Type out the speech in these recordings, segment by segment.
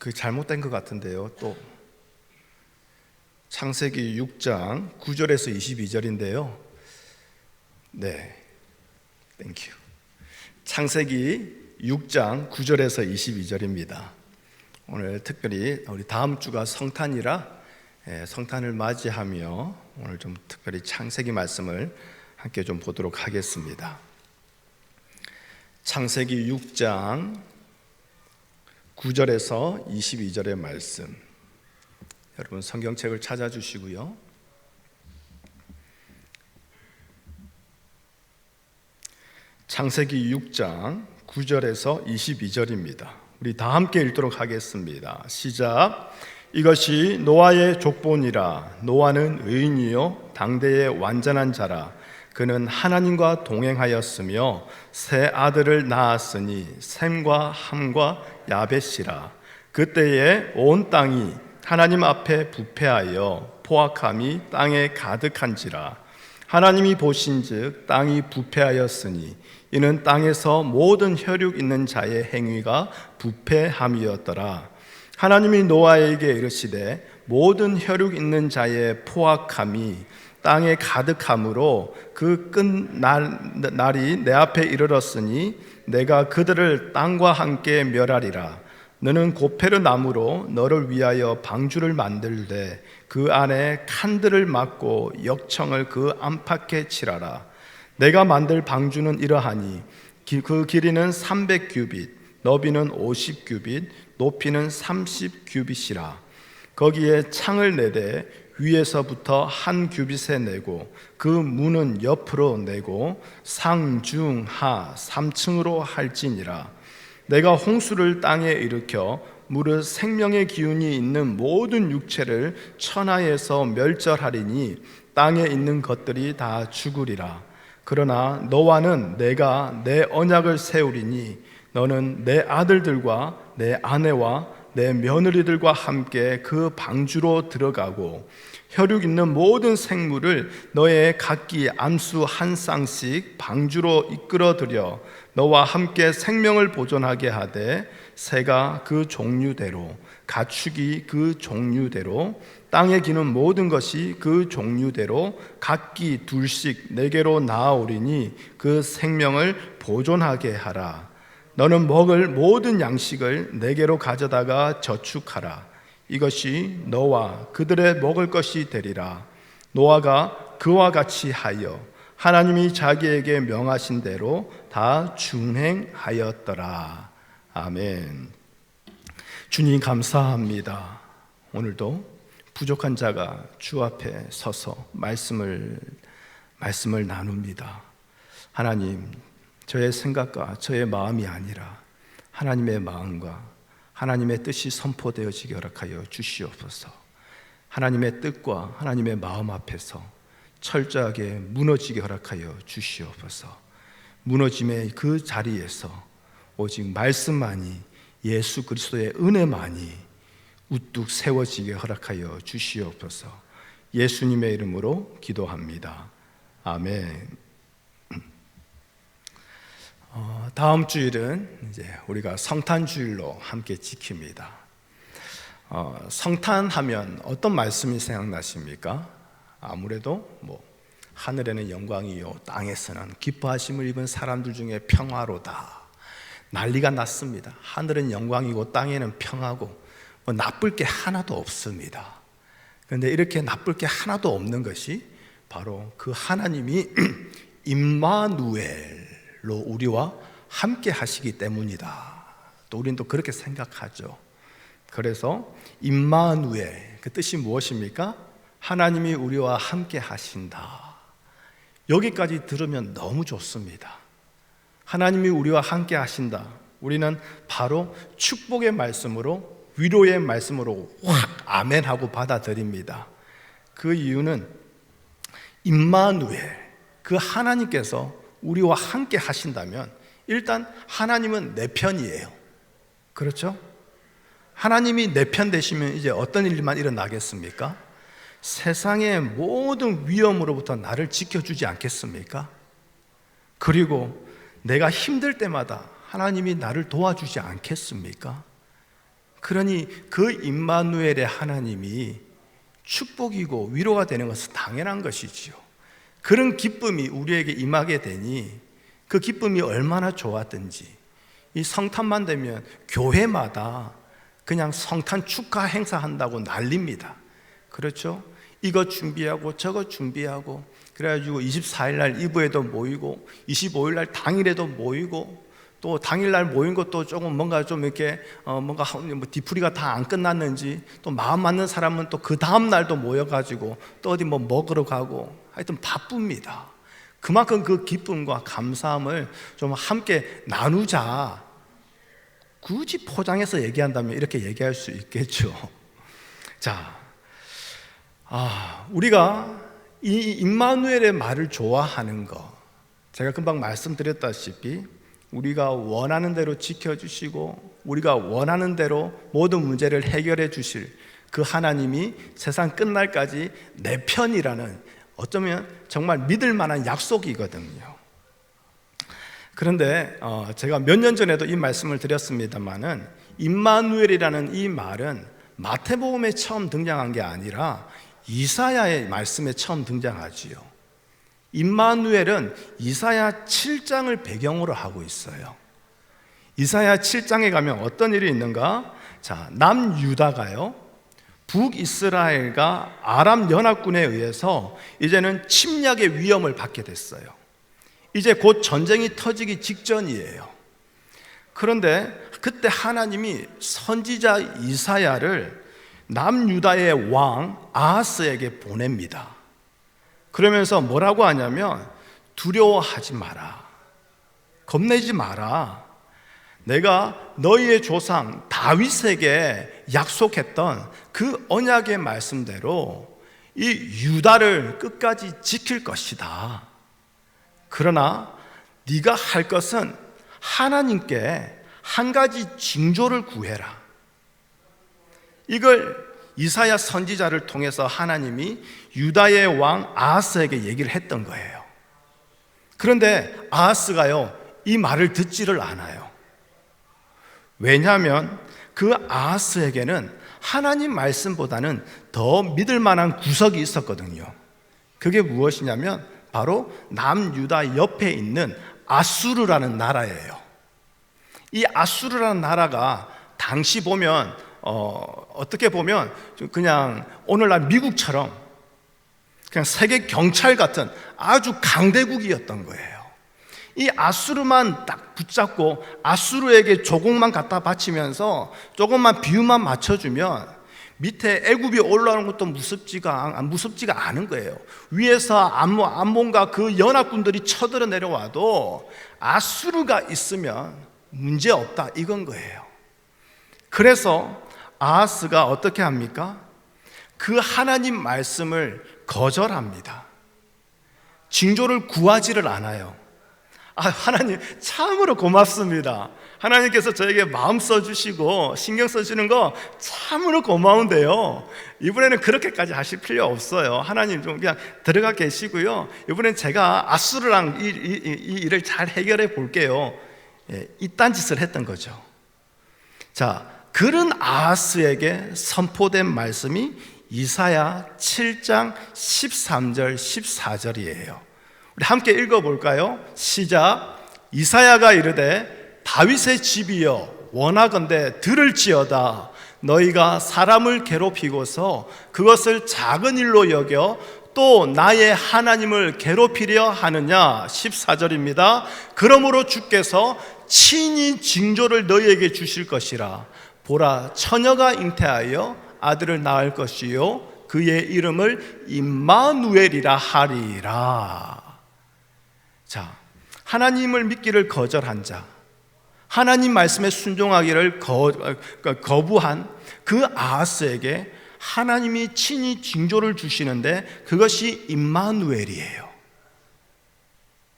그 잘못된 것 같은데요. 또 창세기 6장 9절에서 22절인데요. 네, 땡큐. 창세기 6장 9절에서 22절입니다. 오늘 특별히 우리 다음 주가 성탄이라 성탄을 맞이하며 오늘 좀 특별히 창세기 말씀을 함께 좀 보도록 하겠습니다. 창세기 6장 9절에서 22절의 말씀, 여러분 성경책을 찾아주시고요. 창세기 6장 9절에서 22절입니다. 우리 다 함께 읽도록 하겠습니다. 시작. 이것이 노아의 족본이라. 노아는 의인이요 당대의 완전한 자라. 그는 하나님과 동행하였으며 세 아들을 낳았으니 셈과 함과 야벳이라. 그때에 온 땅이 하나님 앞에 부패하여 포악함이 땅에 가득한지라. 하나님이 보신즉 땅이 부패하였으니 이는 땅에서 모든 혈육 있는 자의 행위가 부패함이었더라. 하나님이 노아에게 이르시되 모든 혈육 있는 자의 포악함이 땅에 가득함으로 그 끝날이 내 앞에 이르렀으니 내가 그들을 땅과 함께 멸하리라. 너는 고페르 나무로 너를 위하여 방주를 만들되 그 안에 칸들을 막고 역청을 그 안팎에 칠하라. 내가 만들 방주는 이러하니 그 길이는 300규빗, 너비는 50규빗, 높이는 30규빗이라. 거기에 창을 내되 위에서부터 한 규빗에 내고 그 문은 옆으로 내고 상중하 3층으로 할지니라. 내가 홍수를 땅에 일으켜 무릇 생명의 기운이 있는 모든 육체를 천하에서 멸절하리니 땅에 있는 것들이 다 죽으리라. 그러나 너와는 내가 내 언약을 세우리니 너는 내 아들들과 내 아내와 내 며느리들과 함께 그 방주로 들어가고 혈육 있는 모든 생물을 너의 각기 암수 한 쌍씩 방주로 이끌어들여 너와 함께 생명을 보존하게 하되 새가 그 종류대로 가축이 그 종류대로 땅에 기는 모든 것이 그 종류대로 각기 둘씩 내게로 나아오리니 그 생명을 보존하게 하라. 너는 먹을 모든 양식을 내게로 가져다가 저축하라. 이것이 너와 그들의 먹을 것이 되리라. 노아가 그와 같이 하여 하나님이 자기에게 명하신 대로 다 준행하였더라. 아멘. 주님 감사합니다. 오늘도 부족한 자가 주 앞에 서서 말씀을 나눕니다. 하나님, 저의 생각과 저의 마음이 아니라 하나님의 마음과 하나님의 뜻이 선포되어지게 허락하여 주시옵소서. 하나님의 뜻과 하나님의 마음 앞에서 철저하게 무너지게 허락하여 주시옵소서. 무너짐의 그 자리에서 오직 말씀만이, 예수 그리스도의 은혜만이 우뚝 세워지게 허락하여 주시옵소서. 예수님의 이름으로 기도합니다. 아멘. 다음 주일은 이제 우리가 성탄주일로 함께 지킵니다. 성탄하면 어떤 말씀이 생각나십니까? 아무래도 하늘에는 영광이요 땅에서는 기뻐하심을 입은 사람들 중에 평화로다. 난리가 났습니다. 하늘은 영광이고 땅에는 평화고 나쁠 게 하나도 없습니다. 그런데 이렇게 나쁠 게 하나도 없는 것이 바로 그 하나님이 임마누엘로 우리와 함께 하시기 때문이다. 또 우리는 또 그렇게 생각하죠. 그래서 임마누엘, 그 뜻이 무엇입니까? 하나님이 우리와 함께 하신다. 여기까지 들으면 너무 좋습니다. 하나님이 우리와 함께 하신다. 우리는 바로 축복의 말씀으로, 위로의 말씀으로 확 아멘하고 받아들입니다. 그 이유는 임마누엘, 그 하나님께서 우리와 함께 하신다면 일단 하나님은 내 편이에요. 그렇죠? 하나님이 내 편 되시면 이제 어떤 일만 일어나겠습니까? 세상의 모든 위험으로부터 나를 지켜주지 않겠습니까? 그리고 내가 힘들 때마다 하나님이 나를 도와주지 않겠습니까? 그러니 그 임마누엘의 하나님이 축복이고 위로가 되는 것은 당연한 것이지요. 그런 기쁨이 우리에게 임하게 되니 그 기쁨이 얼마나 좋았든지 이 성탄만 되면 교회마다 그냥 성탄 축하 행사한다고 난립니다. 그렇죠? 이거 준비하고 저거 준비하고 그래가지고 24일 날 이브에도 모이고 25일 날 당일에도 모이고 또 당일날 모인 것도 조금 뭔가 좀 이렇게 뭔가 뭐 뒤풀이가 다 안 끝났는지 또 마음 맞는 사람은 또 그 다음 날도 모여가지고 또 어디 뭐 먹으러 가고 하여튼 바쁩니다. 그만큼 그 기쁨과 감사함을 좀 함께 나누자. 굳이 포장해서 얘기한다면 이렇게 얘기할 수 있겠죠. 자, 우리가 이 임마누엘의 말을 좋아하는 거, 제가 금방 말씀드렸다시피 우리가 원하는 대로 지켜주시고 우리가 원하는 대로 모든 문제를 해결해 주실 그 하나님이 세상 끝날까지 내 편이라는 어쩌면 정말 믿을 만한 약속이거든요. 그런데 제가 몇 년 전에도 이 말씀을 드렸습니다마는 임마누엘이라는 이 말은 마태복음에 처음 등장한 게 아니라 이사야의 말씀에 처음 등장하지요. 임마누엘은 이사야 7장을 배경으로 하고 있어요. 이사야 7장에 가면 어떤 일이 있는가? 자, 남유다가요 북이스라엘과 아람 연합군에 의해서 이제는 침략의 위험을 받게 됐어요. 이제 곧 전쟁이 터지기 직전이에요. 그런데 그때 하나님이 선지자 이사야를 남유다의 왕 아하스에게 보냅니다. 그러면서 뭐라고 하냐면 두려워하지 마라, 겁내지 마라. 내가 너희의 조상 다윗에게 약속했던 그 언약의 말씀대로 이 유다를 끝까지 지킬 것이다. 그러나 네가 할 것은 하나님께 한 가지 징조를 구해라. 이걸 이사야 선지자를 통해서 하나님이 유다의 왕 아하스에게 얘기를 했던 거예요. 그런데 아하스가요 이 말을 듣지를 않아요. 왜냐하면 그 아하스에게는 하나님 말씀보다는 더 믿을 만한 구석이 있었거든요. 그게 무엇이냐면 바로 남유다 옆에 있는 아수르라는 나라예요. 이 아수르라는 나라가 당시 보면 어떻게 보면 그냥 오늘날 미국처럼 그냥 세계 경찰 같은 아주 강대국이었던 거예요. 이 아수르만 딱 붙잡고 아수르에게 조공만 갖다 바치면서 조금만 비유만 맞춰주면 밑에 애굽이 올라오는 것도 무섭지가 않은 거예요. 위에서 암몬과 그 연합군들이 쳐들어 내려와도 아수르가 있으면 문제 없다 이건 거예요. 그래서 아하스가 어떻게 합니까? 그 하나님 말씀을 거절합니다. 징조를 구하지를 않아요. 하나님 참으로 고맙습니다. 하나님께서 저에게 마음 써주시고 신경 써주는 거 참으로 고마운데요, 이번에는 그렇게까지 하실 필요 없어요. 하나님 좀 그냥 들어가 계시고요, 이번엔 제가 아수르랑 이 일을 잘 해결해 볼게요. 이딴 짓을 했던 거죠. 자, 그런 아하스에게 선포된 말씀이 이사야 7장 13절 14절이에요. 우리 함께 읽어볼까요? 시작. 이사야가 이르되 다윗의 집이여 원하건대 들을지어다. 너희가 사람을 괴롭히고서 그것을 작은 일로 여겨 또 나의 하나님을 괴롭히려 하느냐. 14절입니다. 그러므로 주께서 친히 징조를 너희에게 주실 것이라. 보라, 처녀가 잉태하여 아들을 낳을 것이요 그의 이름을 임마누엘이라 하리라. 자, 하나님을 믿기를 거절한 자, 하나님 말씀에 순종하기를 거부한 그 아하스에게 하나님이 친히 징조를 주시는데 그것이 임마누엘이에요.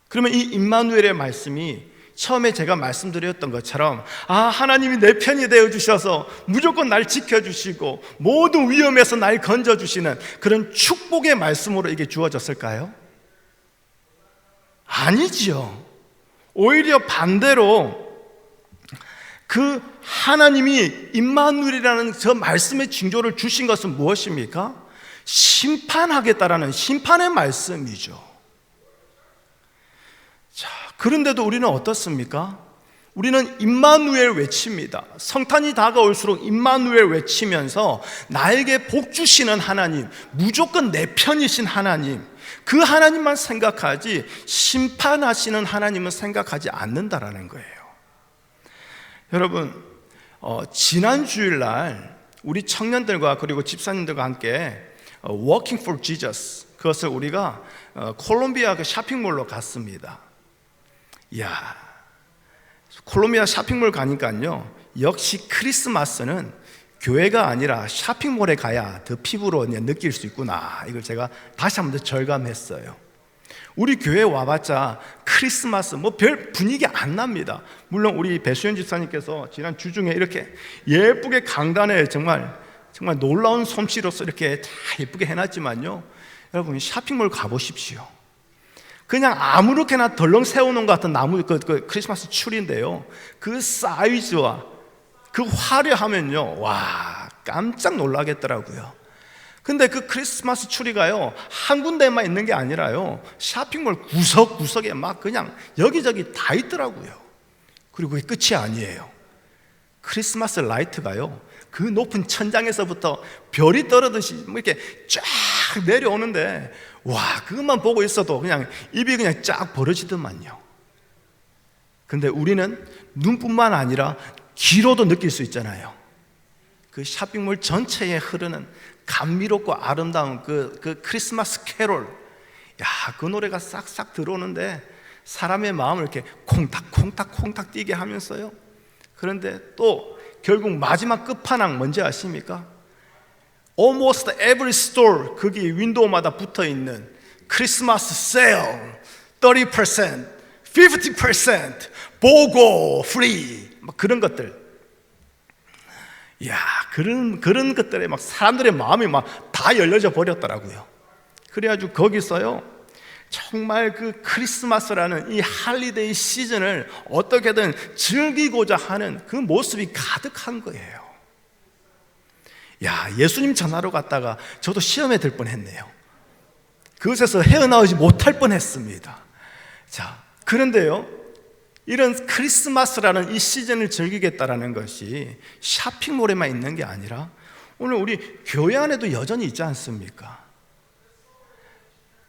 그러면 이 임마누엘의 말씀이 처음에 제가 말씀드렸던 것처럼 하나님이 내 편이 되어주셔서 무조건 날 지켜주시고 모든 위험에서 날 건져주시는 그런 축복의 말씀으로 이게 주어졌을까요? 아니지요. 오히려 반대로 그 하나님이 임마누엘이라는 저 말씀의 징조를 주신 것은 무엇입니까? 심판하겠다라는 심판의 말씀이죠. 자, 그런데도 우리는 어떻습니까? 우리는 임마누엘 외칩니다. 성탄이 다가올수록 임마누엘 외치면서 나에게 복 주시는 하나님, 무조건 내 편이신 하나님, 그 하나님만 생각하지 심판하시는 하나님은 생각하지 않는다라는 거예요. 여러분, 지난 주일날 우리 청년들과 그리고 집사님들과 함께 Walking for Jesus, 그것을 우리가 콜롬비아 그 쇼핑몰로 갔습니다. 이야, 콜롬비아 쇼핑몰 가니까요, 역시 크리스마스는 교회가 아니라 쇼핑몰에 가야 더 피부로 느낄 수 있구나, 이걸 제가 다시 한번 더 절감했어요. 우리 교회 와봤자 크리스마스 별 분위기 안 납니다. 물론 우리 배수연 집사님께서 지난 주중에 이렇게 예쁘게 강단에 정말 놀라운 솜씨로서 이렇게 다 예쁘게 해놨지만요, 여러분 쇼핑몰 가보십시오. 그냥 아무렇게나 덜렁 세워놓은 것 같은 나무 그 크리스마스 추리인데요, 그 사이즈와 그 화려하면요, 와, 깜짝 놀라겠더라고요. 근데 그 크리스마스 추리가요, 한 군데만 있는 게 아니라요, 쇼핑몰 구석구석에 막 그냥 여기저기 다 있더라고요. 그리고 그게 끝이 아니에요. 크리스마스 라이트가요, 그 높은 천장에서부터 별이 떨어듯이 이렇게 쫙 내려오는데, 와, 그것만 보고 있어도 그냥 입이 그냥 쫙 벌어지더만요. 근데 우리는 눈뿐만 아니라 귀로도 느낄 수 있잖아요. 그 쇼핑몰 전체에 흐르는 감미롭고 아름다운 그 크리스마스 캐롤, 야, 그 노래가 싹싹 들어오는데 사람의 마음을 이렇게 콩닥콩닥 뛰게 하면서요. 그런데 또 결국 마지막 끝판왕 뭔지 아십니까? Almost every store, 거기 윈도우마다 붙어있는 크리스마스 세일 30%, 50%, 보고 프리, 막 그런 것들. 이야, 그런 것들에 막 사람들의 마음이 막 다 열려져 버렸더라고요. 그래가지고 거기서요, 정말 그 크리스마스라는 이 할리데이 시즌을 어떻게든 즐기고자 하는 그 모습이 가득한 거예요. 야, 예수님 전하러 갔다가 저도 시험에 들 뻔했네요. 그것에서 헤어나오지 못할 뻔했습니다. 자, 그런데요, 이런 크리스마스라는 이 시즌을 즐기겠다라는 것이 쇼핑몰에만 있는 게 아니라 오늘 우리 교회 안에도 여전히 있지 않습니까?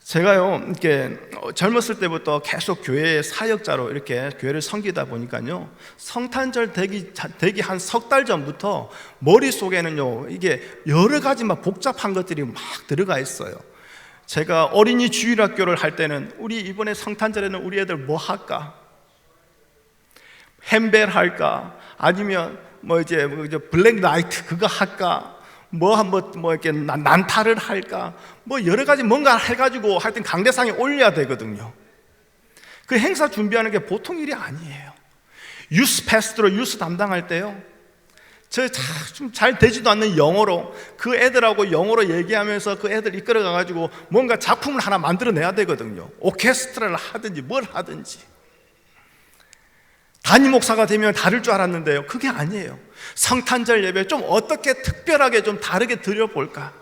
제가요, 이렇게 젊었을 때부터 계속 교회의 사역자로 이렇게 교회를 섬기다 보니까요, 성탄절 되기 한 석 달 전부터 머릿속에는요, 이게 여러 가지 막 복잡한 것들이 막 들어가 있어요. 제가 어린이 주일학교를 할 때는 우리 이번에 성탄절에는 우리 애들 뭐 할까? 햄벨 할까? 아니면 이제 블랙 나이트 그거 할까? 이렇게 난타를 할까? 여러 가지 뭔가 해가지고 하여튼 강대상에 올려야 되거든요. 그 행사 준비하는 게 보통 일이 아니에요. 유스 패스트로 유스 담당할 때요, 좀 잘 되지도 않는 영어로 그 애들하고 영어로 얘기하면서 그 애들 이끌어가가지고 뭔가 작품을 하나 만들어내야 되거든요. 오케스트라를 하든지 뭘 하든지. 담임 목사가 되면 다를 줄 알았는데요, 그게 아니에요. 성탄절 예배 좀 어떻게 특별하게 좀 다르게 드려볼까?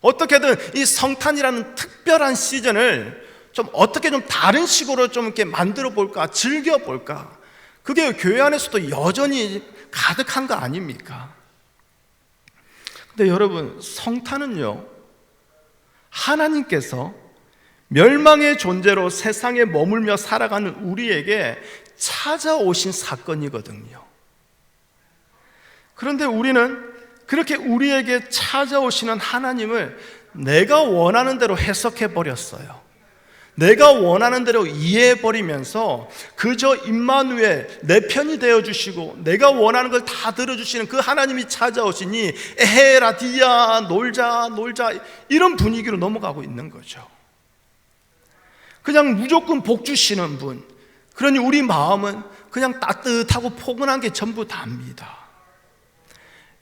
어떻게든 이 성탄이라는 특별한 시즌을 좀 어떻게 좀 다른 식으로 좀 이렇게 만들어 볼까, 즐겨 볼까? 그게 교회 안에서도 여전히 가득한 거 아닙니까? 근데 여러분, 성탄은요, 하나님께서 멸망의 존재로 세상에 머물며 살아가는 우리에게 찾아오신 사건이거든요. 그런데 우리는 그렇게 우리에게 찾아오시는 하나님을 내가 원하는 대로 해석해 버렸어요. 내가 원하는 대로 이해해 버리면서 그저 임마누엘, 내 편이 되어 주시고 내가 원하는 걸 다 들어주시는 그 하나님이 찾아오시니 에헤라디야, 놀자 이런 분위기로 넘어가고 있는 거죠. 그냥 무조건 복 주시는 분, 그러니 우리 마음은 그냥 따뜻하고 포근한 게 전부 다입니다.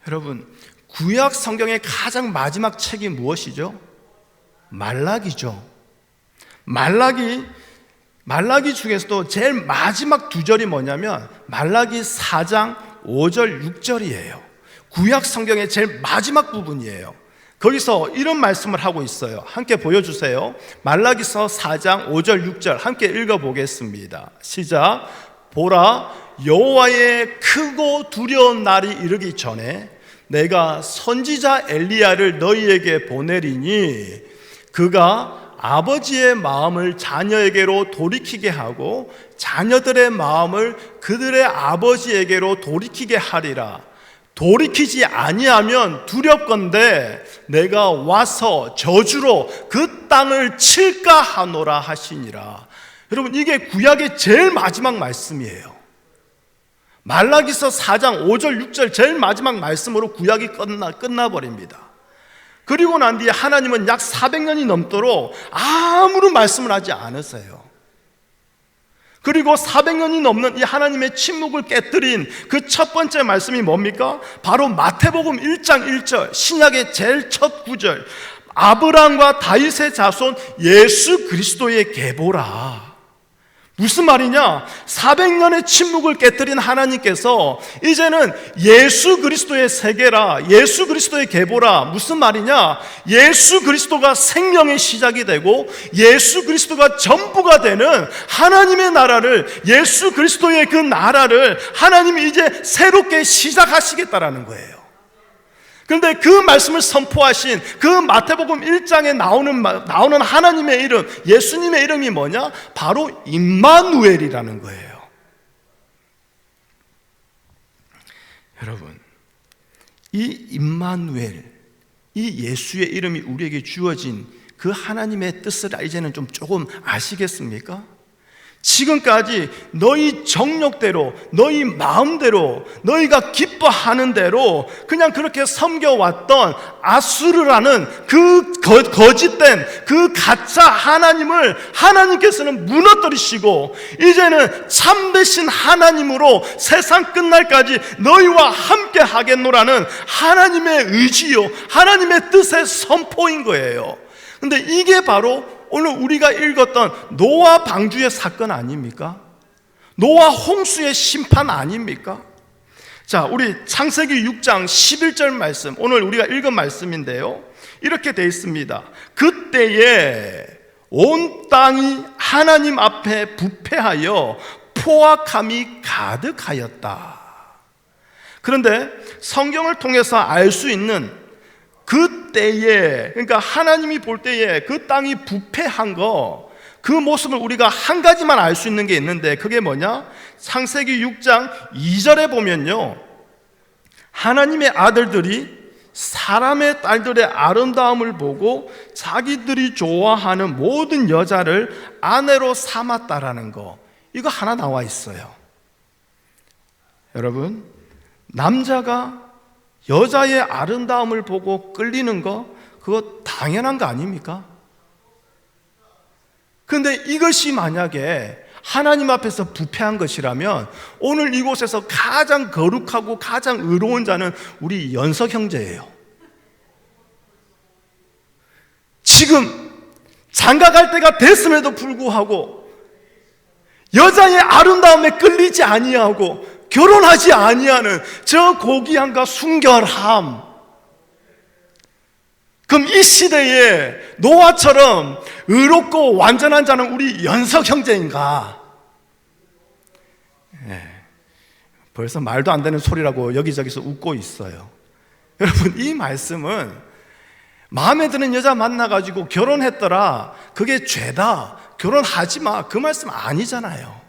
여러분, 구약 성경의 가장 마지막 책이 무엇이죠? 말라기죠. 말라기 말라기 중에서도 제일 마지막 두 절이 뭐냐면 말라기 4장 5절 6절이에요. 구약 성경의 제일 마지막 부분이에요. 거기서 이런 말씀을 하고 있어요. 함께 보여주세요. 말라기서 4장 5절 6절 함께 읽어보겠습니다. 시작. 보라, 여호와의 크고 두려운 날이 이르기 전에 내가 선지자 엘리야를 너희에게 보내리니 그가 아버지의 마음을 자녀에게로 돌이키게 하고 자녀들의 마음을 그들의 아버지에게로 돌이키게 하리라. 돌이키지 아니하면 두렵건대 내가 와서 저주로 그 땅을 칠까 하노라 하시니라. 여러분, 이게 구약의 제일 마지막 말씀이에요. 말라기서 4장 5절 6절 제일 마지막 말씀으로 구약이 끝나버립니다. 그리고 난 뒤에 하나님은 약 400년이 넘도록 아무런 말씀을 하지 않으세요. 그리고 400년이 넘는 이 하나님의 침묵을 깨뜨린 그 첫 번째 말씀이 뭡니까? 바로 마태복음 1장 1절, 신약의 제일 첫 구절, 아브라함과 다윗의 자손 예수 그리스도의 계보라. 무슨 말이냐? 400년의 침묵을 깨뜨린 하나님께서 이제는 예수 그리스도의 세계라, 예수 그리스도의 계보라. 무슨 말이냐? 예수 그리스도가 생명의 시작이 되고 예수 그리스도가 전부가 되는 하나님의 나라를, 예수 그리스도의 그 나라를 하나님이 이제 새롭게 시작하시겠다라는 거예요. 그런데 그 말씀을 선포하신 그 마태복음 1장에 나오는 하나님의 이름, 예수님의 이름이 뭐냐? 바로 임마누엘이라는 거예요. 여러분, 이 임마누엘, 이 예수의 이름이 우리에게 주어진 그 하나님의 뜻을 이제는 조금 아시겠습니까? 지금까지 너희 정욕대로, 너희 마음대로, 너희가 기뻐하는 대로 그냥 그렇게 섬겨왔던 아수르라는 그 거짓된 그 가짜 하나님을 하나님께서는 무너뜨리시고 이제는 참되신 하나님으로 세상 끝날까지 너희와 함께 하겠노라는 하나님의 의지요, 하나님의 뜻의 선포인 거예요. 근데 이게 바로 오늘 우리가 읽었던 노아 방주의 사건 아닙니까? 노아 홍수의 심판 아닙니까? 자, 우리 창세기 6장 11절 말씀, 오늘 우리가 읽은 말씀인데요, 이렇게 되어 있습니다. 그때에 온 땅이 하나님 앞에 부패하여 포악함이 가득하였다. 그런데 성경을 통해서 알 수 있는 그때에, 그러니까 하나님이 볼 때에 그 땅이 부패한 거, 그 모습을 우리가 한 가지만 알 수 있는 게 있는데 그게 뭐냐? 창세기 6장 2절에 보면요, 하나님의 아들들이 사람의 딸들의 아름다움을 보고 자기들이 좋아하는 모든 여자를 아내로 삼았다라는 거, 이거 하나 나와 있어요. 여러분, 남자가 여자의 아름다움을 보고 끌리는 거, 그거 당연한 거 아닙니까? 그런데 이것이 만약에 하나님 앞에서 부패한 것이라면 오늘 이곳에서 가장 거룩하고 가장 의로운 자는 우리 연석 형제예요. 지금 장가갈 때가 됐음에도 불구하고 여자의 아름다움에 끌리지 아니하고 결혼하지 아니하는 저 고귀함과 순결함, 그럼 이 시대에 노아처럼 의롭고 완전한 자는 우리 연석 형제인가? 벌써 말도 안 되는 소리라고 여기저기서 웃고 있어요. 여러분, 이 말씀은 마음에 드는 여자 만나가지고 결혼했더라, 그게 죄다, 결혼하지 마, 그 말씀 아니잖아요.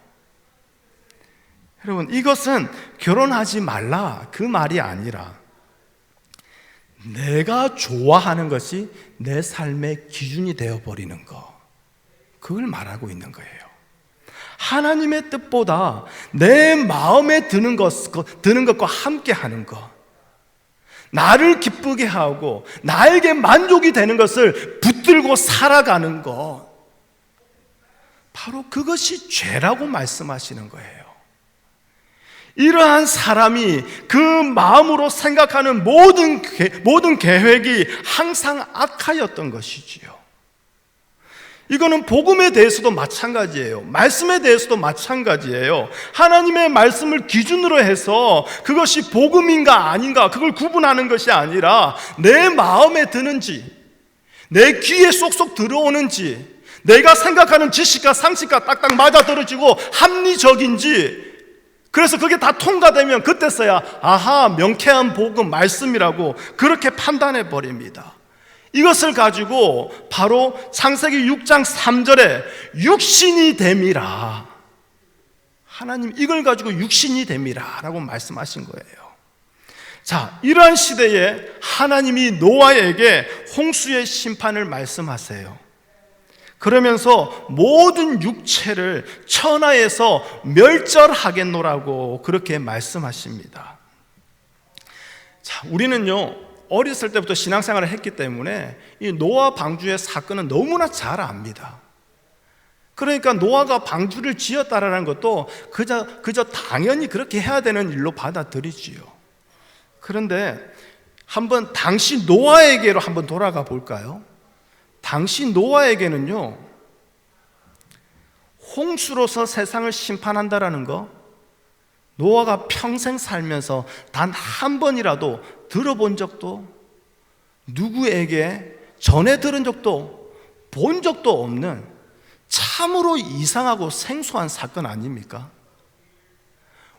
여러분, 이것은 결혼하지 말라 그 말이 아니라 내가 좋아하는 것이 내 삶의 기준이 되어버리는 것, 그걸 말하고 있는 거예요. 하나님의 뜻보다 내 마음에 드는 것과 함께 하는 것, 나를 기쁘게 하고 나에게 만족이 되는 것을 붙들고 살아가는 것, 바로 그것이 죄라고 말씀하시는 거예요. 이러한 사람이 그 마음으로 생각하는 모든 계획이 항상 악하였던 것이지요. 이거는 복음에 대해서도 마찬가지예요. 말씀에 대해서도 마찬가지예요. 하나님의 말씀을 기준으로 해서 그것이 복음인가 아닌가 그걸 구분하는 것이 아니라 내 마음에 드는지, 내 귀에 쏙쏙 들어오는지, 내가 생각하는 지식과 상식과 딱딱 맞아떨어지고 합리적인지, 그래서 그게 다 통과되면 그때서야 아하, 명쾌한 복음 말씀이라고 그렇게 판단해 버립니다. 이것을 가지고 바로 창세기 6장 3절에 육신이 됨이라, 하나님 이걸 가지고 육신이 됨이라 라고 말씀하신 거예요. 자, 이러한 시대에 하나님이 노아에게 홍수의 심판을 말씀하세요. 그러면서 모든 육체를 천하에서 멸절하겠노라고 그렇게 말씀하십니다. 자, 우리는요 어렸을 때부터 신앙생활을 했기 때문에 이 노아 방주의 사건은 너무나 잘 압니다. 그러니까 노아가 방주를 지었다라는 것도 그저 당연히 그렇게 해야 되는 일로 받아들이지요. 그런데 한번 당시 노아에게로 한번 돌아가 볼까요? 당시 노아에게는요, 홍수로서 세상을 심판한다라는 거, 노아가 평생 살면서 단 한 번이라도 들어본 적도, 누구에게 전해 들은 적도, 본 적도 없는 참으로 이상하고 생소한 사건 아닙니까?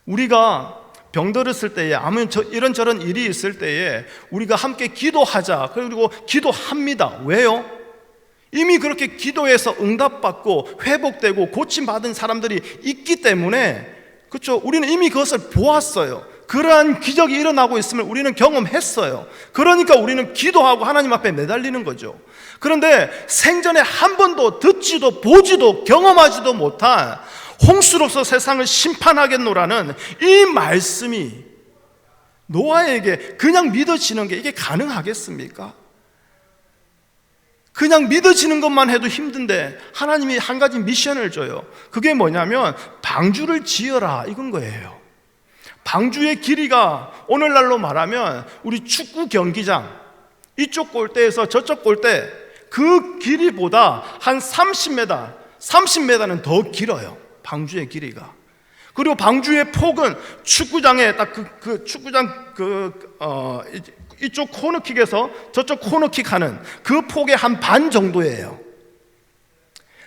우리가 병들었을 때에, 아무 이런저런 일이 있을 때에 우리가 함께 기도하자, 그리고 기도합니다. 왜요? 이미 그렇게 기도해서 응답받고 회복되고 고침받은 사람들이 있기 때문에, 그렇죠? 우리는 이미 그것을 보았어요. 그러한 기적이 일어나고 있음을 우리는 경험했어요. 그러니까 우리는 기도하고 하나님 앞에 매달리는 거죠. 그런데 생전에 한 번도 듣지도 보지도 경험하지도 못한 홍수로서 세상을 심판하겠노라는 이 말씀이 노아에게 그냥 믿어지는 게 이게 가능하겠습니까? 그냥 믿어지는 것만 해도 힘든데 하나님이 한 가지 미션을 줘요. 그게 뭐냐면 방주를 지어라, 이건 거예요. 방주의 길이가 오늘날로 말하면 우리 축구 경기장 이쪽 골대에서 저쪽 골대 그 길이보다 한 30m는 더 길어요. 방주의 길이가. 그리고 방주의 폭은 축구장에 딱 축구장 이쪽 코너킥에서 저쪽 코너킥 하는 그 폭의 한 반 정도예요.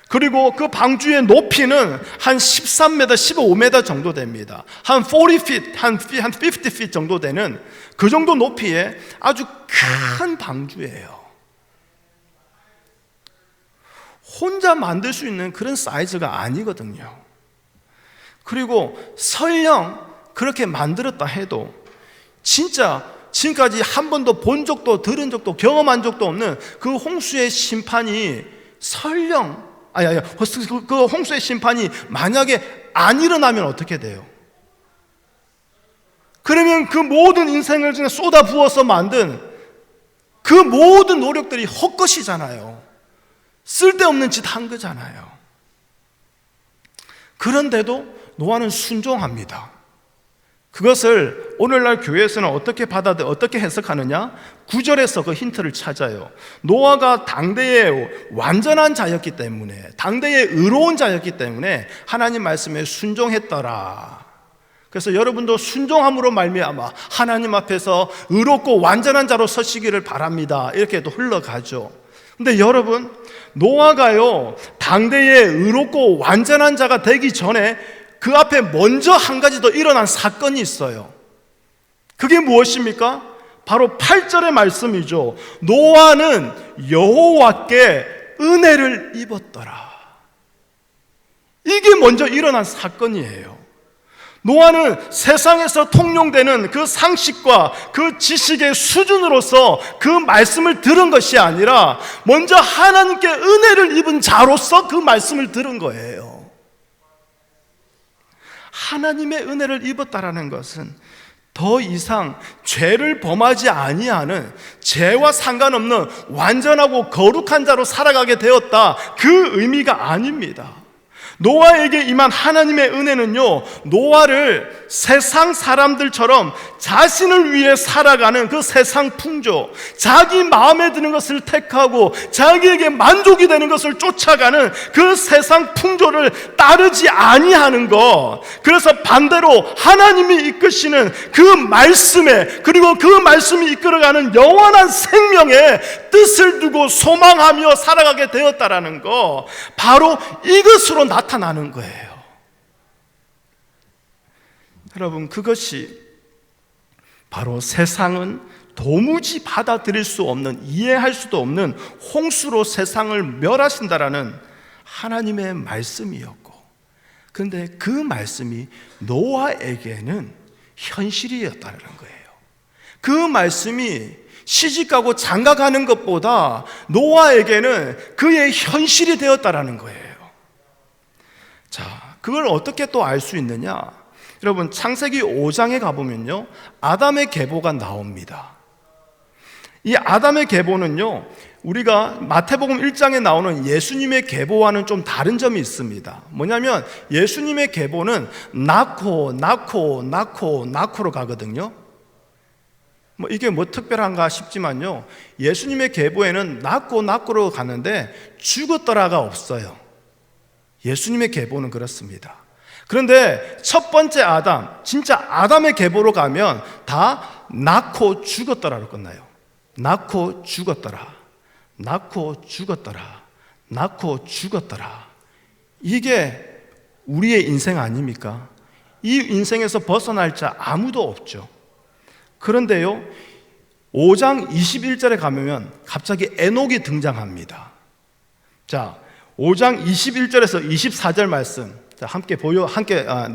그리고 그 방주의 높이는 한 13m, 15m 정도 됩니다. 한 40feet, 한 50feet 정도 되는 그 정도 높이의 아주 큰 방주예요. 혼자 만들 수 있는 그런 사이즈가 아니거든요. 그리고 설령 그렇게 만들었다 해도 진짜 지금까지 한 번도 본 적도 들은 적도 경험한 적도 없는 그 홍수의 심판이 설령 그 홍수의 심판이 만약에 안 일어나면 어떻게 돼요? 그러면 그 모든 인생을 그냥 쏟아 부어서 만든 그 모든 노력들이 헛것이잖아요. 쓸데없는 짓 한 거잖아요. 그런데도 노아는 순종합니다. 그것을 오늘날 교회에서는 어떻게 해석하느냐? 9절에서 그 힌트를 찾아요. 노아가 당대의 완전한 자였기 때문에, 당대의 의로운 자였기 때문에 하나님 말씀에 순종했더라. 그래서 여러분도 순종함으로 말미암아 하나님 앞에서 의롭고 완전한 자로 서시기를 바랍니다. 이렇게 또 흘러가죠. 근데 여러분, 노아가요 당대의 의롭고 완전한 자가 되기 전에 그 앞에 먼저 한 가지 더 일어난 사건이 있어요. 그게 무엇입니까? 바로 8절의 말씀이죠. 노아는 여호와께 은혜를 입었더라. 이게 먼저 일어난 사건이에요. 노아는 세상에서 통용되는 그 상식과 그 지식의 수준으로서 그 말씀을 들은 것이 아니라 먼저 하나님께 은혜를 입은 자로서 그 말씀을 들은 거예요. 하나님의 은혜를 입었다라는 것은 더 이상 죄를 범하지 아니하는, 죄와 상관없는 완전하고 거룩한 자로 살아가게 되었다, 그 의미가 아닙니다. 노아에게 임한 하나님의 은혜는요, 노아를 세상 사람들처럼 자신을 위해 살아가는 그 세상 풍조, 자기 마음에 드는 것을 택하고 자기에게 만족이 되는 것을 쫓아가는 그 세상 풍조를 따르지 아니하는 것, 그래서 반대로 하나님이 이끄시는 그 말씀에, 그리고 그 말씀이 이끌어가는 영원한 생명의 뜻을 두고 소망하며 살아가게 되었다라는 거, 바로 이것으로 나타나는 거예요. 여러분, 그것이 바로 세상은 도무지 받아들일 수 없는, 이해할 수도 없는 홍수로 세상을 멸하신다라는 하나님의 말씀이었고, 그런데 그 말씀이 노아에게는 현실이었다는 거예요. 그 말씀이 시집가고 장가가는 것보다 노아에게는 그의 현실이 되었다라는 거예요. 자, 그걸 어떻게 또 알 수 있느냐? 여러분, 창세기 5장에 가보면요, 아담의 계보가 나옵니다. 이 아담의 계보는요, 우리가 마태복음 1장에 나오는 예수님의 계보와는 좀 다른 점이 있습니다. 뭐냐면 예수님의 계보는 낳고로 가거든요. 이게 뭐 특별한가 싶지만요, 예수님의 계보에는 낳고로 가는데 죽었더라가 없어요. 예수님의 계보는 그렇습니다. 그런데 첫 번째 아담, 진짜 아담의 계보로 가면 다 낳고 죽었더라로 끝나요. 낳고 죽었더라. 이게 우리의 인생 아닙니까? 이 인생에서 벗어날 자 아무도 없죠. 그런데요, 5장 21절에 가면 갑자기 에녹이 등장합니다. 자, 5장 21절에서 24절 말씀, 자, 함께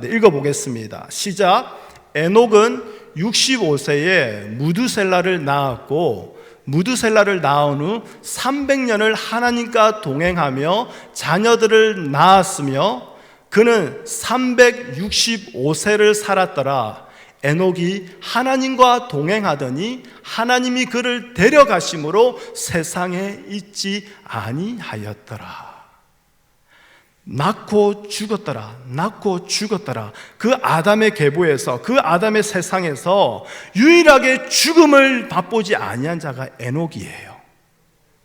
읽어보겠습니다. 시작. 에녹은 65세에 무두셀라를 낳았고, 무두셀라를 낳은 후 300년을 하나님과 동행하며 자녀들을 낳았으며 그는 365세를 살았더라. 에녹이 하나님과 동행하더니 하나님이 그를 데려가심으로 세상에 있지 아니하였더라. 낳고 죽었더라. 그 아담의 계보에서, 그 아담의 세상에서 유일하게 죽음을 맛보지 아니한 자가 에녹이에요.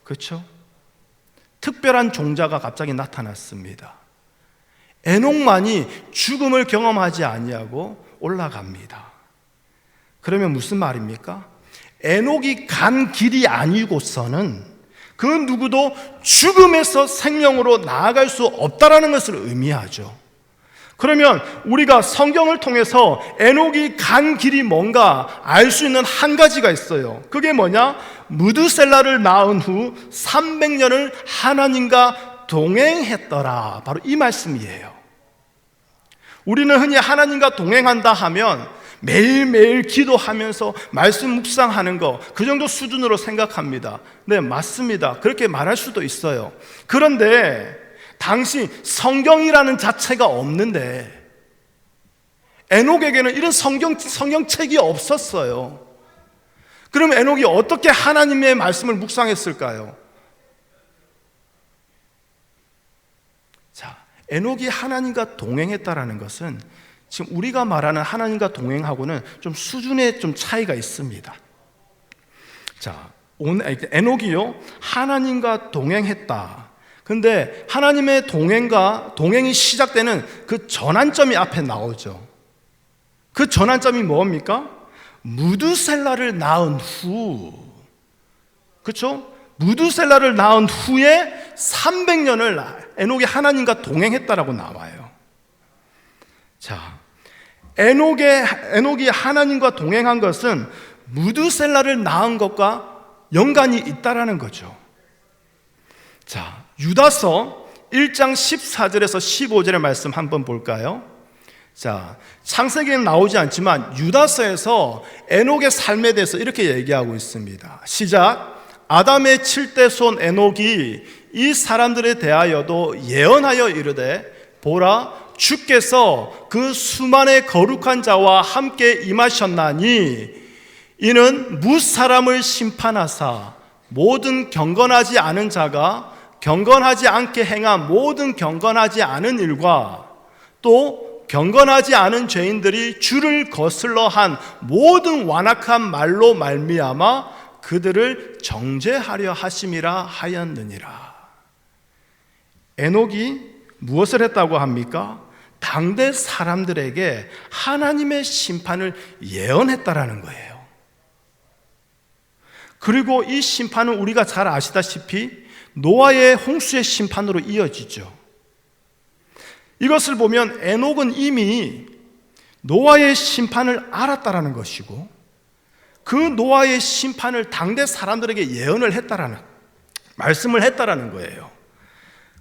그렇죠? 특별한 종자가 갑자기 나타났습니다. 에녹만이 죽음을 경험하지 아니하고 올라갑니다. 그러면 무슨 말입니까? 에녹이 간 길이 아니고서는 그 누구도 죽음에서 생명으로 나아갈 수 없다라는 것을 의미하죠. 그러면 우리가 성경을 통해서 에녹이 간 길이 뭔가 알 수 있는 한 가지가 있어요. 그게 뭐냐? 무두셀라를 낳은 후 300년을 하나님과 동행했더라. 바로 이 말씀이에요. 우리는 흔히 하나님과 동행한다 하면 매일매일 기도하면서 말씀 묵상하는 거, 그 정도 수준으로 생각합니다. 네, 맞습니다. 그렇게 말할 수도 있어요. 그런데 당시 성경이라는 자체가 없는데, 에녹에게는 이런 성경책이 없었어요. 그럼 에녹이 어떻게 하나님의 말씀을 묵상했을까요? 자, 에녹이 하나님과 동행했다라는 것은 지금 우리가 말하는 하나님과 동행하고는 좀 수준의 좀 차이가 있습니다. 자, 에녹이요, 하나님과 동행했다. 근데 하나님의 동행이 시작되는 그 전환점이 앞에 나오죠. 그 전환점이 뭡니까? 무두셀라를 낳은 후, 그렇죠? 무두셀라를 낳은 후에 300년을 에녹이 하나님과 동행했다라고 나와요. 자, 에녹이 하나님과 동행한 것은 무두셀라를 낳은 것과 연관이 있다라는 거죠. 자, 유다서 1장 14절에서 15절의 말씀 한번 볼까요? 자, 창세기에는 나오지 않지만 유다서에서 에녹의 삶에 대해서 이렇게 얘기하고 있습니다. 시작. 아담의 7대 손 에녹이 이 사람들에 대하여도 예언하여 이르되, 보라, 주께서 그 수만의 거룩한 자와 함께 임하셨나니 이는 무사람을 심판하사 모든 경건하지 않은 자가 경건하지 않게 행한 모든 경건하지 않은 일과 또 경건하지 않은 죄인들이 주를 거슬러 한 모든 완악한 말로 말미암아 그들을 정죄하려 하심이라 하였느니라. 에녹이 무엇을 했다고 합니까? 당대 사람들에게 하나님의 심판을 예언했다라는 거예요. 그리고 이 심판은 우리가 잘 아시다시피 노아의 홍수의 심판으로 이어지죠. 이것을 보면 에녹은 이미 노아의 심판을 알았다라는 것이고 그 노아의 심판을 당대 사람들에게 예언을 했다라는, 말씀을 했다라는 거예요.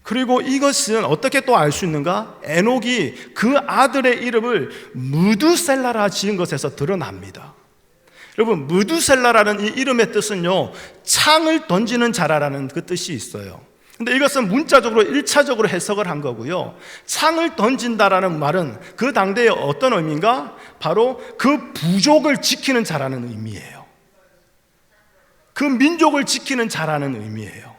그리고 이것은 어떻게 또 알 수 있는가? 에녹이 그 아들의 이름을 무두셀라라 지은 것에서 드러납니다. 여러분, 무두셀라라는 이 이름의 뜻은요, 창을 던지는 자라라는 그 뜻이 있어요. 근데 이것은 문자적으로 1차적으로 해석을 한 거고요. 창을 던진다라는 말은 그 당대의 어떤 의미인가? 바로 그 부족을 지키는 자라는 의미예요. 그 민족을 지키는 자라는 의미예요.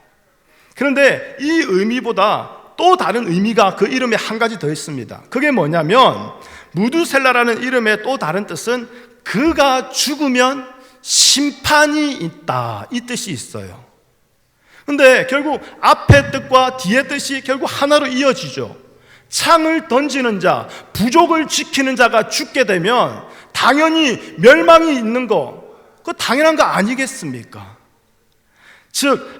그런데 이 의미보다 또 다른 의미가 그 이름에 한 가지 더 있습니다. 그게 뭐냐면 무두셀라라는 이름의 또 다른 뜻은 그가 죽으면 심판이 있다, 이 뜻이 있어요. 근데 결국 앞의 뜻과 뒤의 뜻이 결국 하나로 이어지죠. 창을 던지는 자, 부족을 지키는 자가 죽게 되면 당연히 멸망이 있는 거, 그거 당연한 거 아니겠습니까? 즉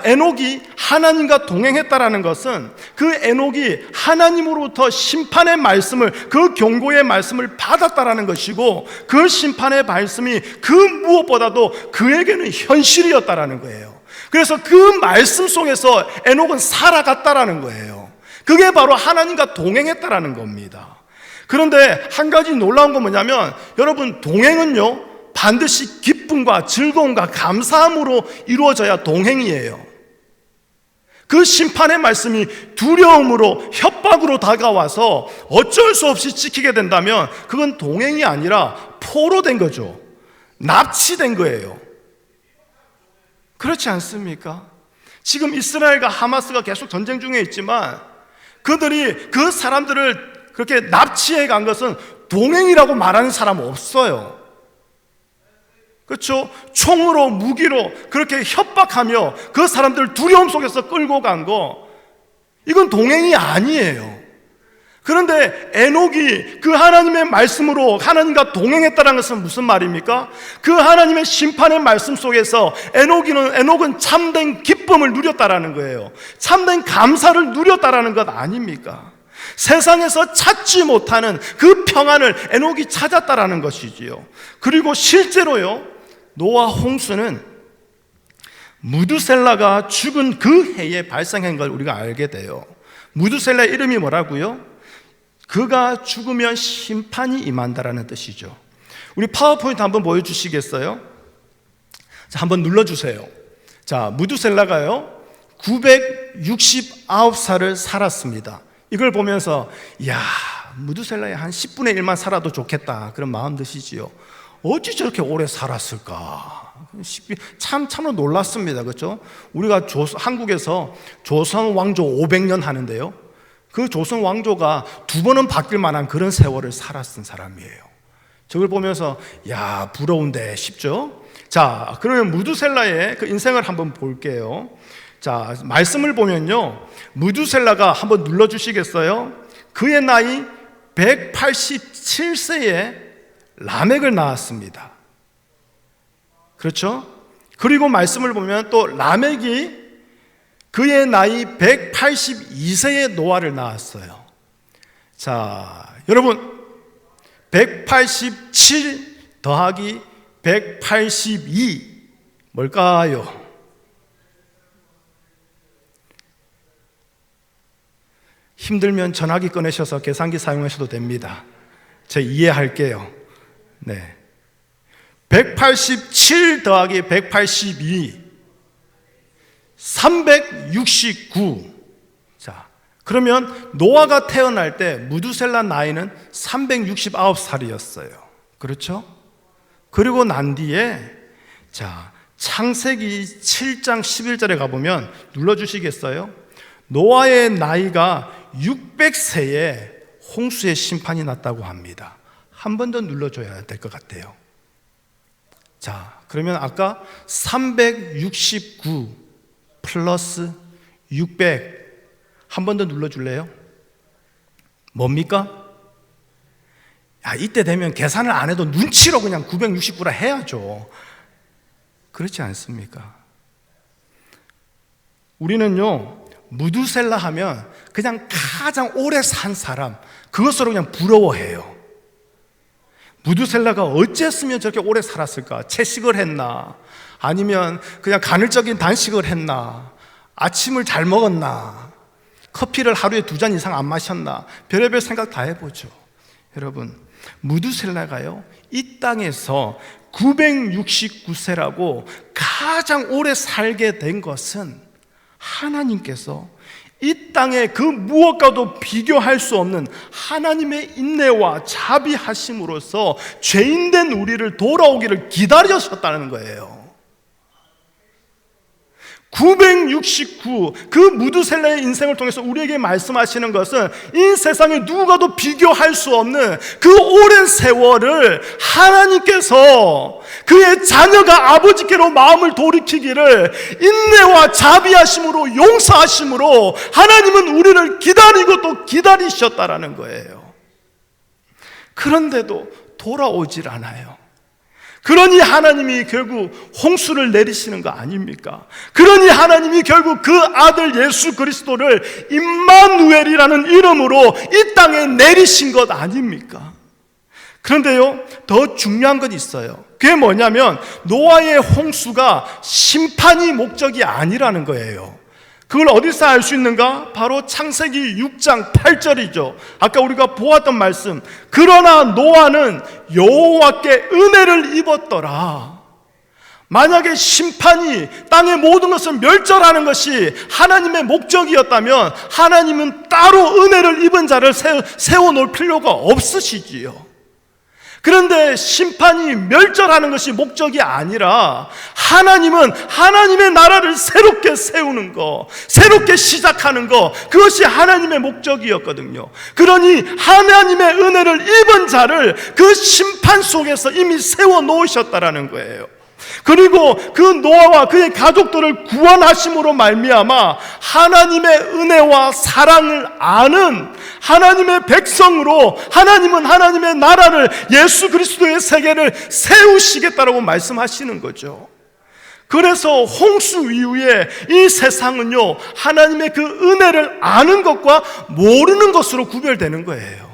에녹이 하나님과 동행했다라는 것은 그 에녹이 하나님으로부터 심판의 말씀을, 그 경고의 말씀을 받았다라는 것이고 그 심판의 말씀이 그 무엇보다도 그에게는 현실이었다라는 거예요. 그래서 그 말씀 속에서 에녹은 살아갔다라는 거예요. 그게 바로 하나님과 동행했다라는 겁니다. 그런데 한 가지 놀라운 건 뭐냐면 여러분, 동행은요 반드시 기쁨과 즐거움과 감사함으로 이루어져야 동행이에요. 그 심판의 말씀이 두려움으로, 협박으로 다가와서 어쩔 수 없이 지키게 된다면 그건 동행이 아니라 포로된 거죠. 납치된 거예요. 그렇지 않습니까? 지금 이스라엘과 하마스가 계속 전쟁 중에 있지만 그들이 그 사람들을 그렇게 납치해 간 것은 동행이라고 말하는 사람은 없어요. 그렇죠? 총으로, 무기로 그렇게 협박하며 그 사람들을 두려움 속에서 끌고 간 거, 이건 동행이 아니에요. 그런데 에녹이 그 하나님의 말씀으로 하나님과 동행했다는 것은 무슨 말입니까? 그 하나님의 심판의 말씀 속에서 에녹은 참된 기쁨을 누렸다라는 거예요. 참된 감사를 누렸다라는 것 아닙니까? 세상에서 찾지 못하는 그 평안을 에녹이 찾았다라는 것이지요. 그리고 실제로요, 노아 홍수는 무두셀라가 죽은 그 해에 발생한 걸 우리가 알게 돼요. 무두셀라의 이름이 뭐라고요? 그가 죽으면 심판이 임한다라는 뜻이죠. 우리 파워포인트 한번 보여주시겠어요? 자, 한번 눌러주세요. 자, 무두셀라가요 969살을 살았습니다. 이걸 보면서 야, 무두셀라의 한 10분의 1만 살아도 좋겠다, 그런 마음 드시지요. 어찌 저렇게 오래 살았을까? 참으로 놀랐습니다. 그렇죠? 우리가 한국에서 조선 왕조 500년 하는데요, 그 조선 왕조가 두 번은 바뀔 만한 그런 세월을 살았던 사람이에요. 저걸 보면서 야, 부러운데 싶죠? 자, 그러면 무두셀라의 그 인생을 한번 볼게요. 자, 말씀을 보면요, 무두셀라가 한번 눌러주시겠어요? 그의 나이 187세에 라멕을 낳았습니다. 그렇죠? 그리고 말씀을 보면 또 라멕이 그의 나이 182세에 노아를 낳았어요. 자, 여러분, 187 더하기 182 뭘까요? 힘들면 전화기 꺼내셔서 계산기 사용하셔도 됩니다. 제가 이해할게요. 네, 187 더하기 182 369. 자, 그러면 노아가 태어날 때 무두셀라 나이는 369살이었어요. 그렇죠? 그리고 난 뒤에 자, 창세기 7장 11절에 가보면 눌러주시겠어요? 노아의 나이가 600세에 홍수의 심판이 났다고 합니다. 한 번 더 눌러줘야 될 것 같아요. 자, 그러면 아까 369 플러스 600 한 번 더 눌러줄래요? 뭡니까? 야, 이때 되면 계산을 안 해도 눈치로 그냥 969라 해야죠. 그렇지 않습니까? 우리는요, 무두셀라 하면 그냥 가장 오래 산 사람, 그것으로 그냥 부러워해요. 무두셀라가 어찌했으면 저렇게 오래 살았을까? 채식을 했나? 아니면 그냥 간헐적인 단식을 했나? 아침을 잘 먹었나? 커피를 하루에 2잔 이상 안 마셨나? 별의별 생각 다 해보죠. 여러분, 무두셀라가요, 이 땅에서 969세라고 가장 오래 살게 된 것은 하나님께서 이 땅에 그 무엇과도 비교할 수 없는 하나님의 인내와 자비하심으로써 죄인된 우리를 돌아오기를 기다리셨다는 거예요. 969, 그 무두셀라의 인생을 통해서 우리에게 말씀하시는 것은 이 세상에 누구와도 비교할 수 없는 그 오랜 세월을 하나님께서 그의 자녀가 아버지께로 마음을 돌이키기를 인내와 자비하심으로 용서하심으로 하나님은 우리를 기다리고 또 기다리셨다라는 거예요. 그런데도 돌아오질 않아요. 그러니 하나님이 결국 홍수를 내리시는 거 아닙니까? 그러니 하나님이 결국 그 아들 예수 그리스도를 임마누엘이라는 이름으로 이 땅에 내리신 것 아닙니까? 그런데요, 더 중요한 건 있어요. 그게 뭐냐면 노아의 홍수가 심판이 목적이 아니라는 거예요. 그걸 어디서 알 수 있는가? 바로 창세기 6장 8절이죠. 아까 우리가 보았던 말씀, 그러나 노아는 여호와께 은혜를 입었더라. 만약에 심판이 땅의 모든 것을 멸절하는 것이 하나님의 목적이었다면 하나님은 따로 은혜를 입은 자를 세워놓을 필요가 없으시지요. 그런데 심판이 멸절하는 것이 목적이 아니라 하나님은 하나님의 나라를 새롭게 세우는 거, 새롭게 시작하는 거, 그것이 하나님의 목적이었거든요. 그러니 하나님의 은혜를 입은 자를 그 심판 속에서 이미 세워놓으셨다라는 거예요. 그리고 그 노아와 그의 가족들을 구원하심으로 말미암아 하나님의 은혜와 사랑을 아는 하나님의 백성으로 하나님은 하나님의 나라를, 예수 그리스도의 세계를 세우시겠다라고 말씀하시는 거죠. 그래서 홍수 이후에 이 세상은요, 하나님의 그 은혜를 아는 것과 모르는 것으로 구별되는 거예요.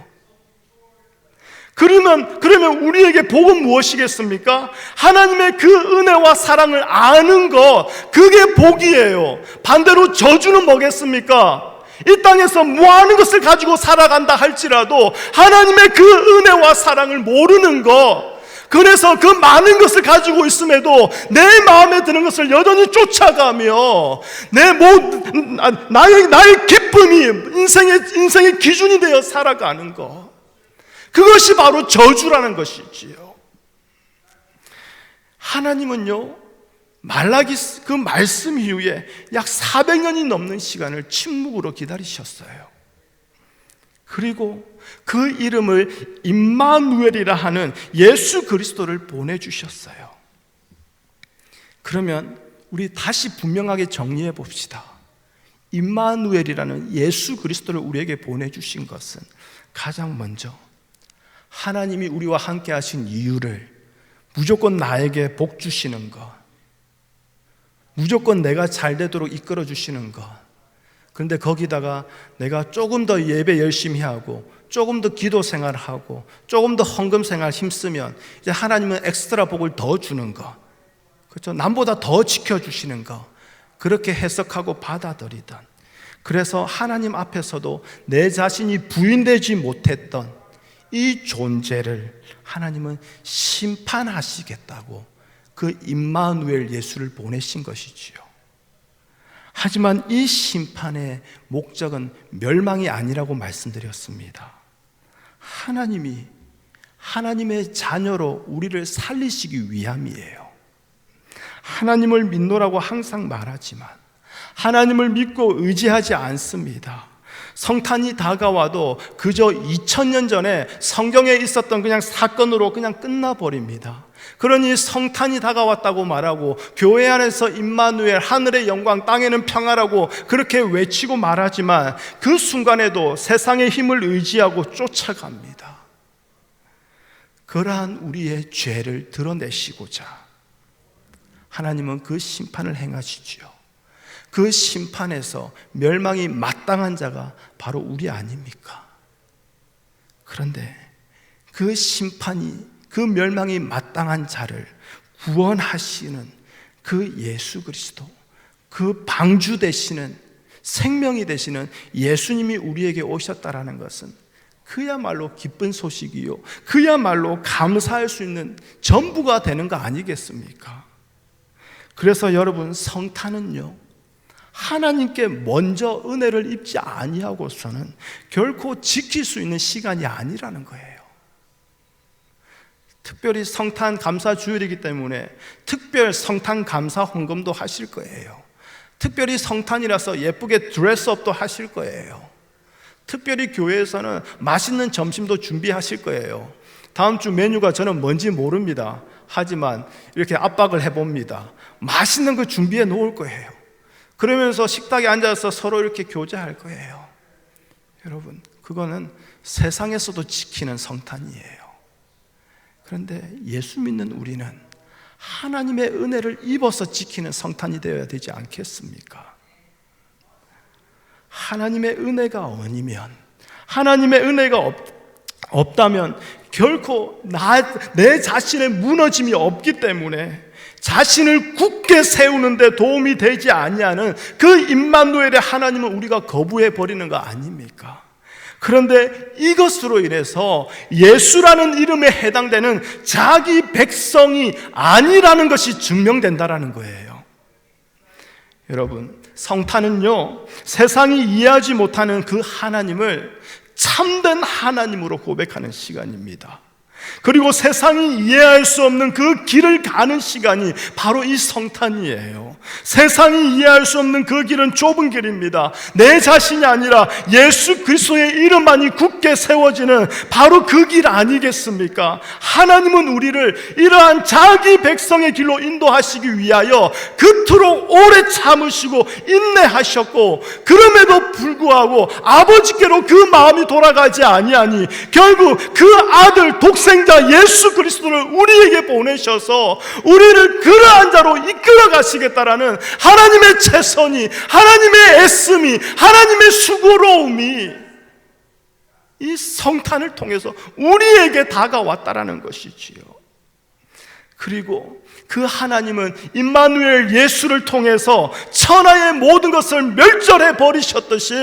그러면 우리에게 복은 무엇이겠습니까? 하나님의 그 은혜와 사랑을 아는 것, 그게 복이에요. 반대로 저주는 뭐겠습니까? 이 땅에서 많은 것을 가지고 살아간다 할지라도 하나님의 그 은혜와 사랑을 모르는 것, 그래서 그 많은 것을 가지고 있음에도 내 마음에 드는 것을 여전히 쫓아가며 나의 기쁨이 인생의 기준이 되어 살아가는 것, 그것이 바로 저주라는 것이지요. 하나님은요, 말라기 그 말씀 이후에 약 400년이 넘는 시간을 침묵으로 기다리셨어요. 그리고 그 이름을 임마누엘이라 하는 예수 그리스도를 보내주셨어요. 그러면 우리 다시 분명하게 정리해 봅시다. 임마누엘이라는 예수 그리스도를 우리에게 보내주신 것은 가장 먼저 하나님이 우리와 함께 하신 이유를, 무조건 나에게 복 주시는 것, 무조건 내가 잘 되도록 이끌어 주시는 것, 그런데 거기다가 내가 조금 더 예배 열심히 하고 조금 더 기도 생활하고 조금 더 헌금 생활 힘쓰면 이제 하나님은 엑스트라 복을 더 주는 것, 그렇죠? 남보다 더 지켜주시는 것, 그렇게 해석하고 받아들이던, 그래서 하나님 앞에서도 내 자신이 부인되지 못했던 이 존재를 하나님은 심판하시겠다고 그 임마누엘 예수를 보내신 것이지요. 하지만 이 심판의 목적은 멸망이 아니라고 말씀드렸습니다. 하나님이 하나님의 자녀로 우리를 살리시기 위함이에요. 하나님을 믿노라고 항상 말하지만 하나님을 믿고 의지하지 않습니다. 성탄이 다가와도 그저 2000년 전에 성경에 있었던 그냥 사건으로 그냥 끝나버립니다. 그러니 성탄이 다가왔다고 말하고 교회 안에서 임마누엘, 하늘의 영광, 땅에는 평화라고 그렇게 외치고 말하지만 그 순간에도 세상의 힘을 의지하고 쫓아갑니다. 그러한 우리의 죄를 드러내시고자 하나님은 그 심판을 행하시지요. 그 심판에서 멸망이 마땅한 자가 바로 우리 아닙니까? 그런데 그 심판이, 그 멸망이 마땅한 자를 구원하시는 그 예수 그리스도, 그 방주 되시는, 생명이 되시는 예수님이 우리에게 오셨다라는 것은 그야말로 기쁜 소식이요, 그야말로 감사할 수 있는 전부가 되는 거 아니겠습니까? 그래서 여러분, 성탄은요, 하나님께 먼저 은혜를 입지 아니하고서는 결코 지킬 수 있는 시간이 아니라는 거예요. 특별히 성탄 감사 주일이기 때문에 특별 성탄 감사 헌금도 하실 거예요. 특별히 성탄이라서 예쁘게 드레스업도 하실 거예요. 특별히 교회에서는 맛있는 점심도 준비하실 거예요. 다음 주 메뉴가 저는 뭔지 모릅니다. 하지만 이렇게 압박을 해봅니다. 맛있는 거 준비해 놓을 거예요. 그러면서 식탁에 앉아서 서로 이렇게 교제할 거예요. 여러분, 그거는 세상에서도 지키는 성탄이에요. 그런데 예수 믿는 우리는 하나님의 은혜를 입어서 지키는 성탄이 되어야 되지 않겠습니까? 하나님의 은혜가 아니면, 하나님의 은혜가 없다면 결코 내 자신의 무너짐이 없기 때문에 자신을 굳게 세우는 데 도움이 되지 아니하는 그 임마누엘의 하나님은 우리가 거부해 버리는 거 아닙니까? 그런데 이것으로 인해서 예수라는 이름에 해당되는 자기 백성이 아니라는 것이 증명된다라는 거예요. 여러분, 성탄은요, 세상이 이해하지 못하는 그 하나님을 참된 하나님으로 고백하는 시간입니다. 그리고 세상이 이해할 수 없는 그 길을 가는 시간이 바로 이 성탄이에요. 세상이 이해할 수 없는 그 길은 좁은 길입니다. 내 자신이 아니라 예수 그리스도의 이름만이 굳게 세워지는 바로 그 길 아니겠습니까? 하나님은 우리를 이러한 자기 백성의 길로 인도하시기 위하여 그토록 오래 참으시고 인내하셨고, 그럼에도 불구하고 아버지께로 그 마음이 돌아가지 아니하니 결국 그 아들 독생자 예수 그리스도를 우리에게 보내셔서 우리를 그러한 자로 이끌어 가시겠다라는 하나님의 최선이, 하나님의 애씀이, 하나님의 수고로움이 이 성탄을 통해서 우리에게 다가왔다라는 것이지요. 그리고 그 하나님은 임마누엘 예수를 통해서 천하의 모든 것을 멸절해 버리셨듯이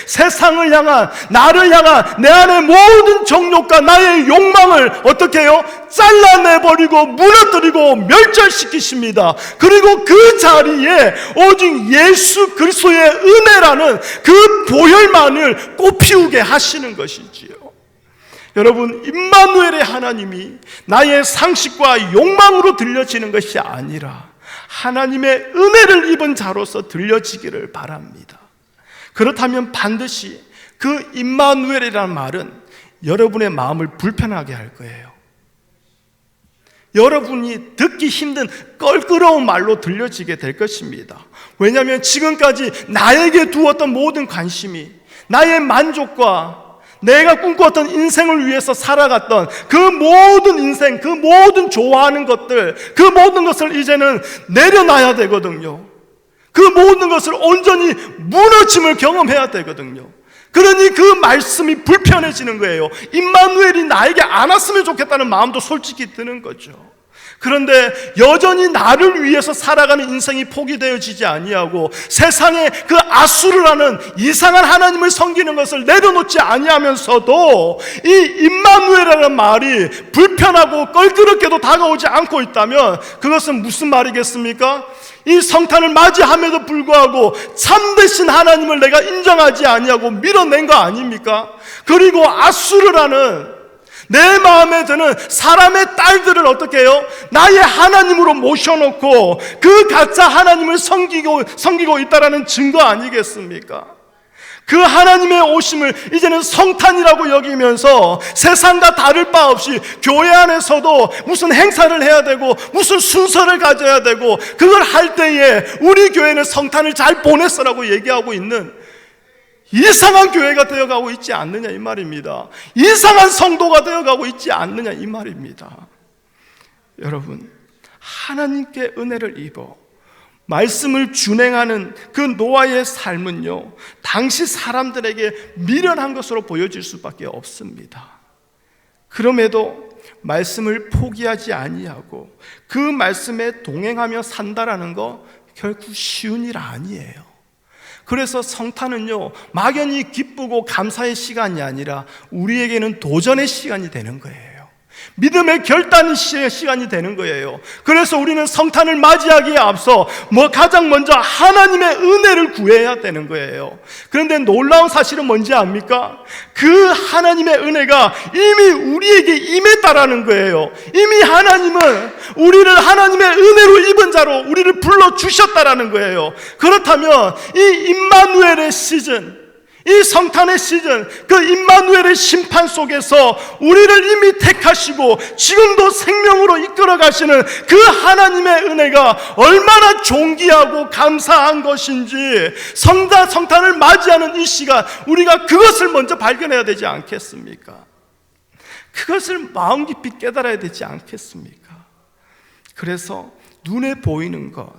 세상을 향한, 나를 향한 내 안의 모든 정욕과 나의 욕망을 어떻게 해요? 잘라내버리고 무너뜨리고 멸절시키십니다. 그리고 그 자리에 오직 예수 그리스도의 은혜라는 그 보혈만을 꽃피우게 하시는 것이지요. 여러분, 임마누엘의 하나님이 나의 상식과 욕망으로 들려지는 것이 아니라 하나님의 은혜를 입은 자로서 들려지기를 바랍니다. 그렇다면 반드시 그 임마누엘이라는 말은 여러분의 마음을 불편하게 할 거예요. 여러분이 듣기 힘든 껄끄러운 말로 들려지게 될 것입니다. 왜냐하면 지금까지 나에게 두었던 모든 관심이, 나의 만족과 내가 꿈꾸었던 인생을 위해서 살아갔던 그 모든 인생, 그 모든 좋아하는 것들, 그 모든 것을 이제는 내려놔야 되거든요. 그 모든 것을 온전히 무너짐을 경험해야 되거든요. 그러니 그 말씀이 불편해지는 거예요. 임마누엘이 나에게 안 왔으면 좋겠다는 마음도 솔직히 드는 거죠. 그런데 여전히 나를 위해서 살아가는 인생이 포기되어지지 아니하고 세상에 그 아수르라는 이상한 하나님을 섬기는 것을 내려놓지 아니하면서도 이 임마누엘이라는 말이 불편하고 껄끄럽게도 다가오지 않고 있다면 그것은 무슨 말이겠습니까? 이 성탄을 맞이함에도 불구하고 참되신 하나님을 내가 인정하지 아니하고 밀어낸 거 아닙니까? 그리고 아수르라는 내 마음에 드는 사람의 딸들을 어떻게 해요? 나의 하나님으로 모셔놓고 그 가짜 하나님을 섬기고 있다라는 증거 아니겠습니까? 그 하나님의 오심을 이제는 성탄이라고 여기면서 세상과 다를 바 없이 교회 안에서도 무슨 행사를 해야 되고 무슨 순서를 가져야 되고 그걸 할 때에 우리 교회는 성탄을 잘 보냈어라고 얘기하고 있는 이상한 교회가 되어가고 있지 않느냐 이 말입니다. 이상한 성도가 되어가고 있지 않느냐 이 말입니다. 여러분, 하나님께 은혜를 입어 말씀을 준행하는 그 노아의 삶은요, 당시 사람들에게 미련한 것으로 보여질 수밖에 없습니다. 그럼에도 말씀을 포기하지 아니하고 그 말씀에 동행하며 산다라는 거 결코 쉬운 일 아니에요. 그래서 성탄은요, 막연히 기쁘고 감사의 시간이 아니라 우리에게는 도전의 시간이 되는 거예요. 믿음의 결단의 시간이 되는 거예요. 그래서 우리는 성탄을 맞이하기에 앞서 가장 먼저 하나님의 은혜를 구해야 되는 거예요. 그런데 놀라운 사실은 뭔지 압니까? 그 하나님의 은혜가 이미 우리에게 임했다라는 거예요. 이미 하나님은 우리를 하나님의 은혜로 입은 자로 우리를 불러주셨다라는 거예요. 그렇다면 이 임마누엘의 시즌, 이 성탄의 시즌, 그 임마누엘의 심판 속에서 우리를 이미 택하시고 지금도 생명으로 이끌어 가시는 그 하나님의 은혜가 얼마나 존귀하고 감사한 것인지 성탄을 맞이하는 이 시간, 우리가 그것을 먼저 발견해야 되지 않겠습니까? 그것을 마음 깊이 깨달아야 되지 않겠습니까? 그래서 눈에 보이는 것,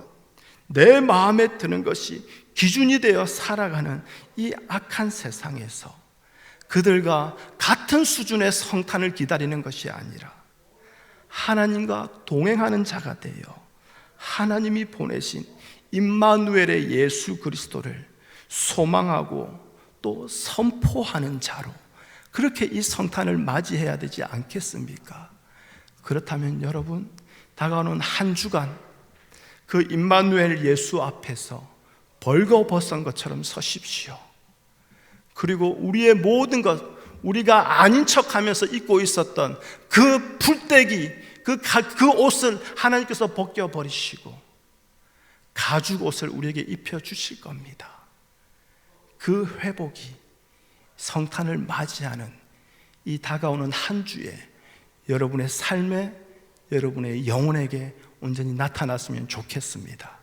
내 마음에 드는 것이 기준이 되어 살아가는 이 악한 세상에서 그들과 같은 수준의 성탄을 기다리는 것이 아니라 하나님과 동행하는 자가 되어 하나님이 보내신 임마누엘의 예수 그리스도를 소망하고 또 선포하는 자로 그렇게 이 성탄을 맞이해야 되지 않겠습니까? 그렇다면 여러분, 다가오는 한 주간 그 임마누엘 예수 앞에서 벌거벗은 것처럼 서십시오. 그리고 우리의 모든 것, 우리가 아닌 척하면서 입고 있었던 그 풀떼기, 그 옷을 하나님께서 벗겨버리시고 가죽 옷을 우리에게 입혀주실 겁니다. 그 회복이 성탄을 맞이하는 이 다가오는 한 주에 여러분의 삶에, 여러분의 영혼에게 온전히 나타났으면 좋겠습니다.